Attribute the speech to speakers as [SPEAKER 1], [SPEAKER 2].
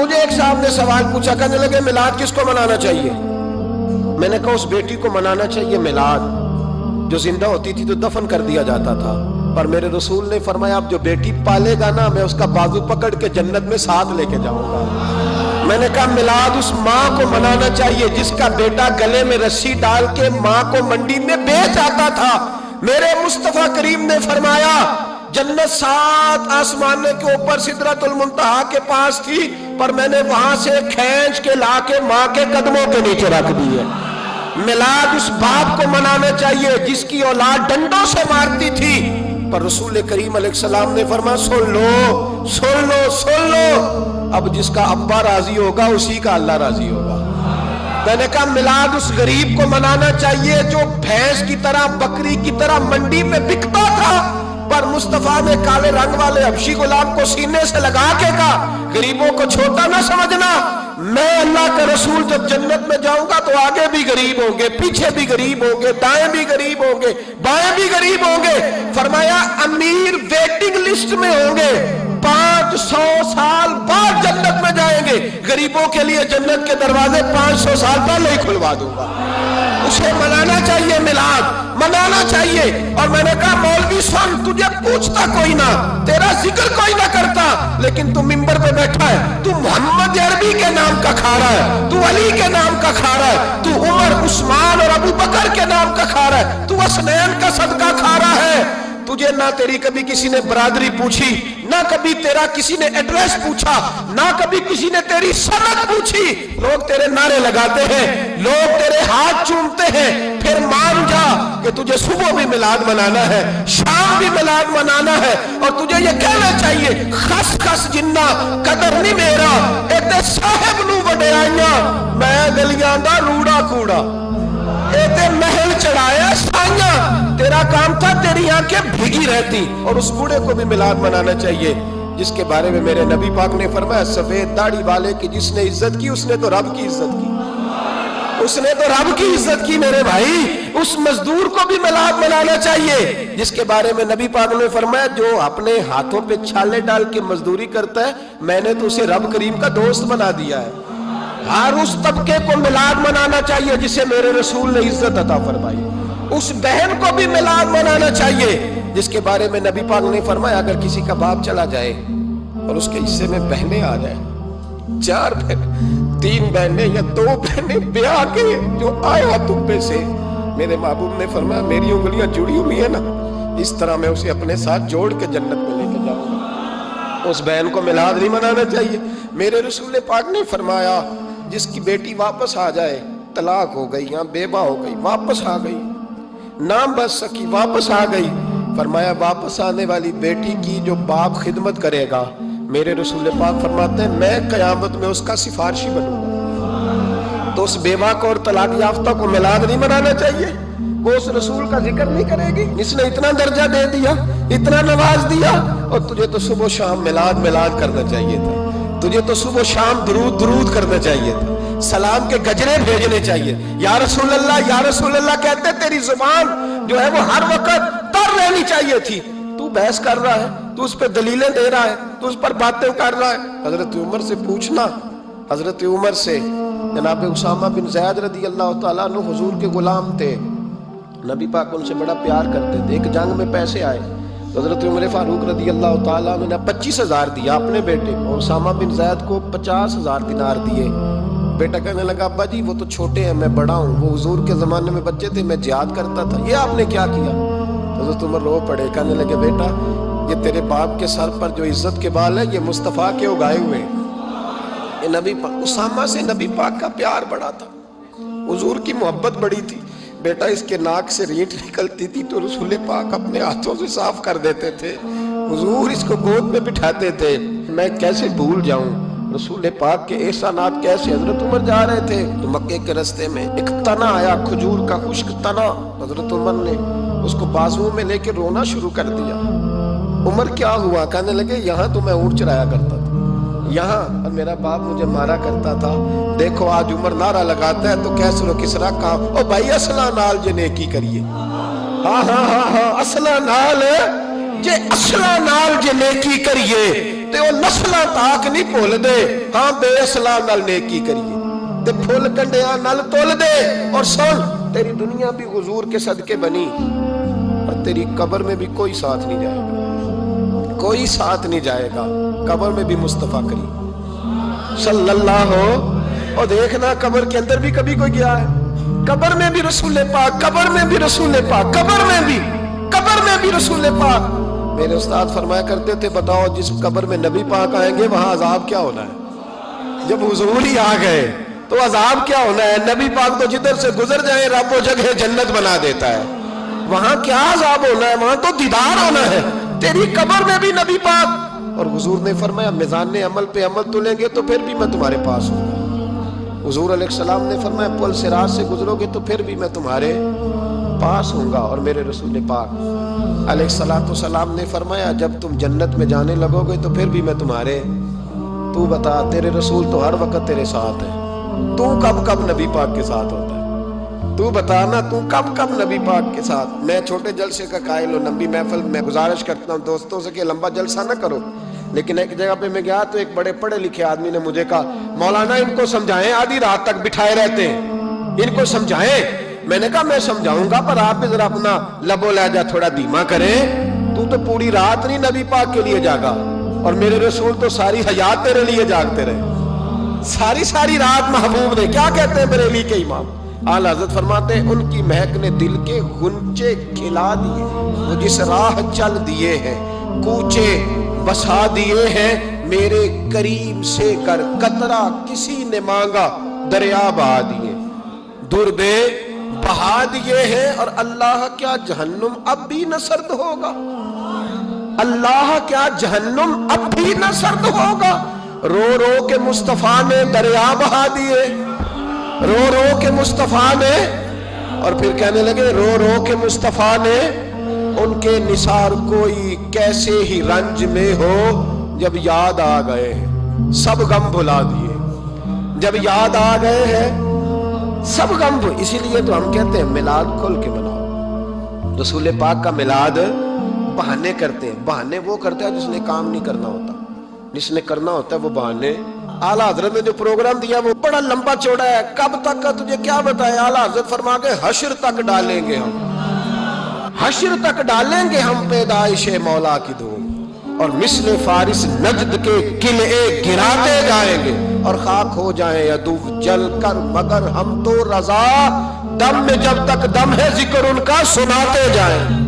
[SPEAKER 1] مجھے ایک صاحب نے سوال پوچھا، کہنے لگے میلاد کس کو منانا چاہیے؟ میں نے کہا اس بیٹی کو منانا چاہیے میلاد جو زندہ ہوتی تھی تو دفن کر دیا جاتا تھا، پر میرے رسول نے فرمایا اب جو بیٹی پالے گا نا میں اس کا بازو پکڑ کے جنت میں ساتھ لے کے جاؤں گا۔ میں نے کہا میلاد اس ماں کو منانا چاہیے جس کا بیٹا گلے میں رسی ڈال کے ماں کو منڈی میں بیچ آتا تھا۔ میرے مصطفیٰ کریم نے فرمایا جنت 7 آسمانے کے اوپر سدرۃ المنتہا کے پاس تھی، پر میں نے وہاں سے کھینچ کے لا کے ماں کے قدموں کے نیچے رکھ دی ہے۔ میلاد اس باپ کو منانا چاہیے جس کی اولاد ڈنڈوں سے مارتی تھی، پر رسول کریم علیہ السلام نے فرمایا سن لو سن لو سن لو، اب جس کا ابا راضی ہوگا اسی کا اللہ راضی ہوگا۔ میں نے کہا میلاد اس غریب کو منانا چاہیے جو بھینس کی طرح بکری کی طرح منڈی میں بکتا تھا، پر مصطفیٰ نے کالے رنگ والے حبشی غلام کو سینے سے لگا کے کہا غریبوں کو چھوٹا نہ سمجھنا، میں اللہ کا رسول جب جنت میں جاؤں گا تو آگے بھی غریب ہوں گے، پیچھے بھی غریب ہوں گے، دائیں بھی غریب ہوں گے، بائیں بھی غریب ہوں گے۔ فرمایا امیر ویٹنگ لسٹ میں ہوں گے، 500 سال بعد جنت میں جائیں گے، غریبوں کے لیے جنت کے دروازے 500 سال پہلے ہی کھلوا دوں گا۔ اسے منانا چاہیے، میلاد منانا چاہیے۔ اور میں نے کہا مولوی سن، تجھے پوچھتا کوئی نہ، تیرا ذکر کوئی نہ کرتا، لیکن تو منبر پہ بیٹھا ہے، تو محمد عربی کے نام کا کھا رہا ہے، تو علی کے نام کا کھا رہا ہے، تو عمر عثمان اور ابو بکر کے نام کا کھا رہا ہے، تو حسنین کا صدقہ کھا رہا ہے۔ تجھے نہ تیری کبھی کسی نے برادری پوچھی، نہ کبھی تیرا کسی نے ایڈریس پوچھا، نہ کبھی کسی نے تیری سند پوچھی، لوگ تیرے نعرے لگاتے ہیں، لوگ تیرے ہاتھ چومتے ہیں۔ پھر مان جا کہ تجھے صبح بھی میلاد منانا ہے، شام بھی میلاد منانا ہے، اور تجھے یہ کہنا چاہیے خس خس جنہ قدر نہیں میرا ایتے صاحب نو وڈیائیاں، میں گلیاں دا روڑا کوڑا، ایتے محل چڑھایا سائیاں، تیرا کام تھا تیری آنکھیں بھیگی رہتی۔ اور اس بوڑھے کو بھی میلاد منانا چاہیے جس کے بارے میں میرے نبی پاک نے فرمایا سفید داڑھی والے کی جس نے عزت کی اس نے تو رب کی عزت کی، اس نے تو رب کی عزت کی میرے بھائی۔ اس مزدور کو بھی میلاد منانا چاہیے جس کے بارے میں نبی پاک نے فرمایا جو اپنے ہاتھوں پہ چھالے ڈال کے مزدوری کرتا ہے میں نے تو اسے رب کریم کا دوست بنا دیا ہے۔ ہر اس طبقے کو میلاد منانا چاہیے جسے میرے رسول نے عزت عطا فرمائی۔ اس بہن کو بھی میلاد منانا چاہیے جس کے بارے میں نبی پاک نے فرمایا اگر کسی کا باپ چلا جائے اور اس کے حصے میں بہنیں آ جائیں، 4 بہنیں، 3 بہنیں یا 2 بہنیں بیاہ کے جو آیا تم پہ سے، میرے محبوب نے فرمایا میری انگلیاں جڑی ہوئی ہیں نا، اس طرح میں اسے اپنے ساتھ جوڑ کے جنت میں لے کے جاؤں گا۔ اس بہن کو میلاد نہیں منانا چاہیے۔ میرے رسول پاک نے فرمایا جس کی بیٹی واپس آ جائے، طلاق ہو گئی یا بیوہ ہو گئی، واپس آ گئی، نام بچ سکی، واپس آ گئی، فرمایا واپس آنے والی بیٹی کی جو باپ خدمت کرے گا، میرے رسول پاک فرماتے ہیں میں قیامت میں اس کا سفارشی بنوں گا۔ تو اس بیوہ کو اور طلاق یافتہ کو میلاد نہیں منانا چاہیے؟ وہ اس رسول کا ذکر نہیں کرے گی جس نے اتنا درجہ دے دیا، اتنا نواز دیا؟ اور تجھے تو صبح و شام میلاد میلاد کرنا چاہیے تھا، تجھے تو صبح و شام درود درود کرنا چاہیے تھا، سلام کے گجرے بھیجنے چاہیے، یا رسول اللہ یا رسول اللہ کہتے تیری زبان جو ہے وہ ہر وقت تر رہنی چاہیے تھی۔ تو بحث کر رہا ہے، تو اس پہ دلیلیں دے رہا ہے، تو اس پر باتیں کر رہا ہے۔ حضرت عمر سے پوچھنا، حضرت عمر سے، جناب اسامہ بن زید رضی اللہ تعالیٰ عنہ حضور کے غلام تھے، نبی پاک ان سے بڑا پیار کرتے تھے۔ ایک جنگ میں پیسے آئے، حضرت عمر فاروق رضی اللہ تعالیٰ عنہ نے 25,000 دیا اپنے بیٹے کو، اسامہ بن زید کو 50,000 دینار دیے۔ بیٹا کہنے لگا ابا جی وہ تو چھوٹے ہیں، میں بڑا ہوں، وہ حضور کے زمانے میں بچے تھے، میں جہاد کرتا تھا، یہ آپ نے کیا کیا؟ حضرت عمر رو پڑے، کہنے لگے بیٹا یہ تیرے باپ کے سر پر جو عزت کے بال ہے یہ مصطفیٰ کے اگائے ہوئے ہیں۔ یہ نبی پاک، اسامہ سے نبی پاک کا پیار بڑا تھا، حضور کی محبت بڑی تھی۔ بیٹا اس کے ناک سے ریٹ نکلتی تھی تو رسول پاک اپنے ہاتھوں سے صاف کر دیتے تھے، حضور اس کو گود میں بٹھاتے تھے۔ میں کیسے بھول جاؤں رسول پاک کے احسانات کیسے۔ حضرت عمر جا رہے تھے تو مکے کے رستے میں ایک تنا آیا، کھجور کا خشک تنا، حضرت عمر نے اس کو بازو میں لے کے رونا شروع کر دیا۔ عمر کیا ہوا؟ کہنے لگے یہاں تو میں اونٹ چرایا کرتا تھا، یہاں اور میرا باپ مجھے مارا کرتا تھا، دیکھو آج عمر نعرہ لگاتا ہے تو کیسر و کسرا کہاں، او بھائی اصلہ نال جے نیکی کریے، ہاں ہاں ہاں ہاں اصلہ نال جے، اصلہ نال جے نیکی کریے تے وہ نسلاں تاک نہیں بھول دے ہاں بے اصلاں نال نیکی کریے تے پھول کنڈیاں نال تول دے اور سن تیری دنیا بھی حضور کے صدقے بنی اور تیری قبر میں بھی کوئی ساتھ نہیں جائے گا، کوئی ساتھ نہیں جائے گا، قبر میں بھی مصطفیٰ کریم صلی اللہ اور دیکھنا قبر کے اندر بھی کبھی کوئی گیا ہے، قبر میں بھی رسول پاک، قبر میں بھی رسول پاک، قبر میں بھی رسول پاک۔ میرے استاد فرمایا کرتے تھے بتاؤ جس قبر میں نبی پاک آئیں گے وہاں عذاب کیا ہونا ہے؟ جب حضور ہی آ گئے تو عذاب کیا ہونا ہے؟ نبی پاک تو جدھر سے گزر جائیں رب وہ جگہ جنت بنا دیتا ہے، وہاں کیا عذاب ہونا ہے؟ وہاں تو دیدار ہونا ہے، تیری قبر میں بھی نبی پاک۔ اور حضور نے فرمایا میزان عمل پہ عمل تلیں گے تو پھر بھی میں تمہارے پاس ہوں گا۔ حضور علیہ السلام نے فرمایا پل صراط سے گزرو گے تو پھر بھی میں تمہارے پاس ہوں گا۔ اور میرے رسول پاک علیہ السلام نے فرمایا جب تم جنت میں جانے لگو گے تو پھر بھی میں تمہارے، تو بتا تیرے رسول تو ہر وقت تیرے ساتھ ہے، تو کب کب نبی پاک کے ساتھ ہوتا ہے؟ تو بتانا تو کب کب نبی پاک کے ساتھ؟ میں چھوٹے جلسے کا قائل ہوں، لمبی محفل میں گزارش کرتا ہوں دوستوں سے کہ لمبا جلسہ نہ کرو، لیکن ایک جگہ پہ میں گیا تو ایک بڑے پڑھے لکھے آدمی نے مجھے کہا مولانا ان کو سمجھائیں، آدھی رات تک بٹھائے رہتے ہیں، ان کو سمجھائیں۔ میں نے کہا میں سمجھاؤں گا پر آپ بھی ذرا اپنا لب و لہجہ تھوڑا دھیما کریں، تو پوری رات نہیں نبی پاک کے لیے جاگا اور میرے رسول تو ساری حیات تیرے لیے جاگتے رہے، ساری رات محبوب نے کیا کہتے ہیں بریلی کے امام اعلیٰ حضرت فرماتے ہیں ان کی مہک نے دل کے غنچے کھلا دیے، وہ جس راہ چل دیے ہیں کوچے بسا دیے ہیں، میرے کریم سے کر قطرہ کسی نے مانگا دریا بہا دیے، دربے بہا دیے ہیں۔ اور اللہ کیا جہنم اب بھی نہ سرد ہوگا؟ اللہ کیا جہنم اب بھی نہ سرد ہوگا؟ رو رو کے مصطفیٰ نے دریا بہا دیے، رو رو کے مصطفیٰ نے، اور پھر کہنے لگے رو رو کے مصطفیٰ نے ان کے نثار کوئی کیسے ہی رنج میں ہو، جب یاد آ گئے سب غم بھلا دیے، جب یاد آ گئے ہیں سب غم۔ اسی لیے تو ہم کہتے ہیں میلاد کھل کے مناؤ۔ رسول پاک کا میلاد بہانے کرتے ہیں، بہانے وہ کرتا ہے جس نے کام نہیں کرنا ہوتا، جس نے کرنا ہوتا ہے وہ بہانے۔ اعلیٰ حضرت نے جو پروگرام دیا وہ بڑا لمبا چوڑا ہے، کب تک کا تجھے کیا بتائے؟ اعلیٰ حضرت فرما کے حشر تک ڈالیں گے ہم، حشر تک ڈالیں گے ہم پیدائش مولا کی دھوم، اور مثل فارس نجد کے قلعے گراتے جائیں گے اور خاک ہو جائیں عدو جل کر، مگر ہم تو رضا دم میں جب تک دم ہے ذکر ان کا سناتے جائیں۔